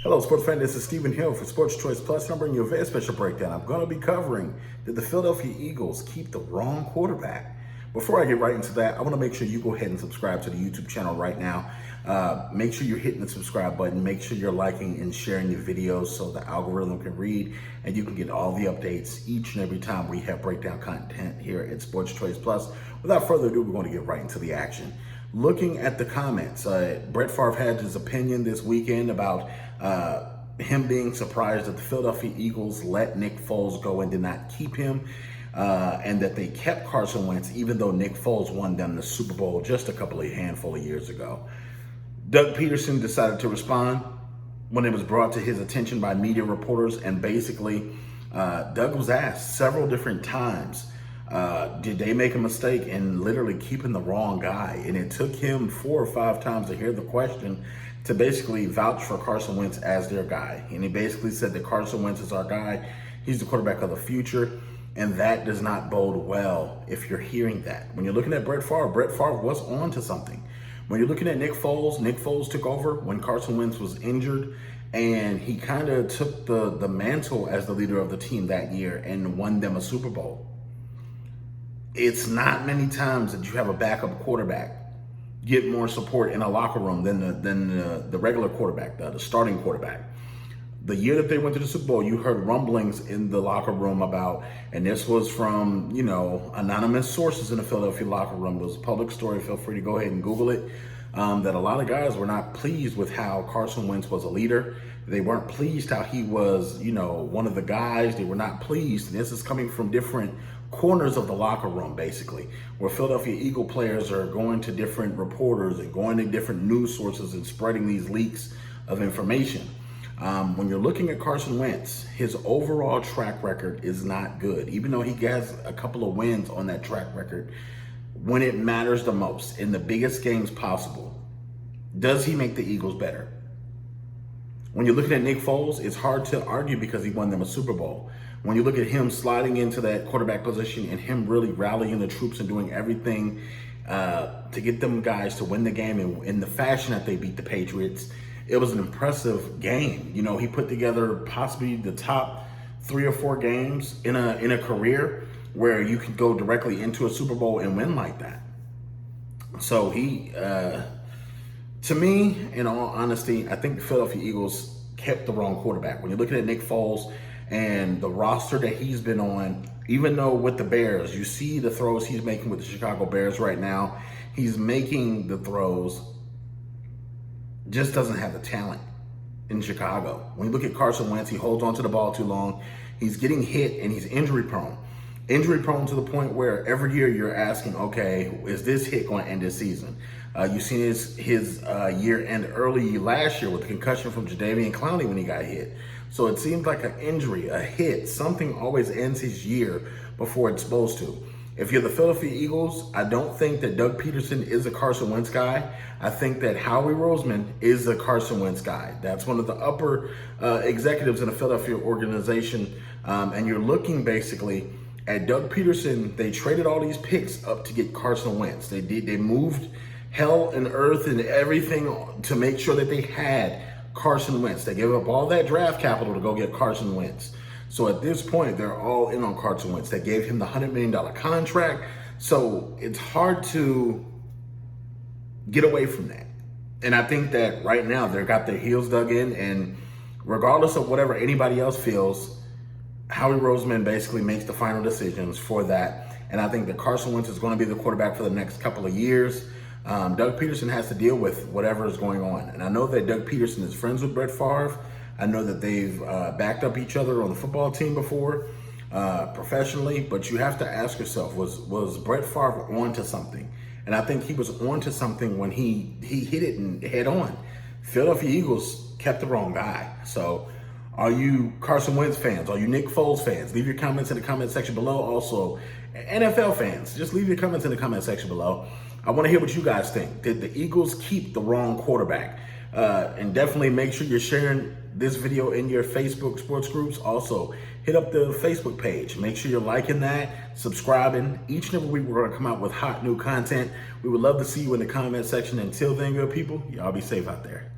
Hello, sports fan. This is Stephen Hill for Sports Choice Plus. I'm bringing you a very special breakdown. I'm going to be covering, did the Philadelphia Eagles keep the wrong quarterback? Before I get right into that, I want to make sure you go ahead and subscribe to the YouTube channel right now. Make sure you're hitting the subscribe button. Make sure you're liking and sharing the videos so the algorithm can read and you can get all the updates each and every time we have breakdown content here at Sports Choice Plus. Without further ado, we're going to get right into the action. Looking at the comments, Brett Favre had his opinion this weekend about him being surprised that the Philadelphia Eagles let Nick Foles go and did not keep him, and that they kept Carson Wentz even though Nick Foles won them the Super Bowl just a handful of years ago. Doug Pederson decided to respond when it was brought to his attention by media reporters, and basically Doug was asked several different times, did they make a mistake in literally keeping the wrong guy? And it took him 4 or 5 times to hear the question to basically vouch for Carson Wentz as their guy. And he basically said that Carson Wentz is our guy. He's the quarterback of the future. And that does not bode well if you're hearing that. When you're looking at Brett Favre was on to something. When you're looking at Nick Foles took over when Carson Wentz was injured, and he kind of took the mantle as the leader of the team that year and won them a Super Bowl. It's not many times that you have a backup quarterback get more support in a locker room than the regular quarterback, the starting quarterback. The year that they went to the Super Bowl, you heard rumblings in the locker room about, and this was from, anonymous sources in the Philadelphia locker room. It was a public story. Feel free to go ahead and Google it. That a lot of guys were not pleased with how Carson Wentz was a leader. They weren't pleased how he was, one of the guys. They were not pleased. And this is coming from different corners of the locker room, basically, where Philadelphia Eagle players are going to different reporters and going to different news sources and spreading these leaks of information. When you're looking at Carson Wentz, his overall track record is not good. Even though he has a couple of wins on that track record, when it matters the most, in the biggest games possible, does he make the Eagles better? When you're looking at Nick Foles, it's hard to argue because he won them a Super Bowl. When you look at him sliding into that quarterback position and him really rallying the troops and doing everything to get them guys to win the game in the fashion that they beat the Patriots, it was an impressive game. He put together possibly the top 3 or 4 games in a career where you could go directly into a Super Bowl and win like that. So he, to me, in all honesty, I think the Philadelphia Eagles kept the wrong quarterback. When you're looking at Nick Foles and the roster that he's been on, even though with the Bears, you see the throws he's making with the Chicago Bears right now, he's making the throws, just doesn't have the talent in Chicago. When you look at Carson Wentz, he holds on to the ball too long. He's getting hit and he's injury prone. Injury prone to the point where every year you're asking, okay, is this hit going to end this season? You've seen his year end early last year with the concussion from Jadeveon Clowney when he got hit. So it seems like an injury, a hit, something always ends his year before it's supposed to. If you're the Philadelphia Eagles, I don't think that Doug Pederson is a Carson Wentz guy. I think that Howie Roseman is a Carson Wentz guy. That's one of the upper executives in the Philadelphia organization. And you're looking basically at Doug Pederson. They traded all these picks up to get Carson Wentz. They moved hell and earth and everything to make sure that they had Carson Wentz. They gave up all that draft capital to go get Carson Wentz. So at this point, they're all in on Carson Wentz. They gave him the $100 million contract. So it's hard to get away from that. And I think that right now they've got their heels dug in. And regardless of whatever anybody else feels, Howie Roseman basically makes the final decisions for that. And I think that Carson Wentz is going to be the quarterback for the next couple of years. Doug Pederson has to deal with whatever is going on. And I know that Doug Pederson is friends with Brett Favre. I know that they've backed up each other on the football team before, professionally, but you have to ask yourself, was Brett Favre onto something? And I think he was onto something when he hit it head on. Philadelphia Eagles kept the wrong guy. So are you Carson Wentz fans? Are you Nick Foles fans? Leave your comments in the comment section below. Also, NFL fans, just leave your comments in the comment section below. I want to hear what you guys think. Did the Eagles keep the wrong quarterback? And definitely make sure you're sharing this video in your Facebook sports groups, also hit up the Facebook page. Make sure you're liking that, subscribing. Each and every week we're going to come out with hot new content. We would love to see you in the comment section. Until then, good people, y'all be safe out there.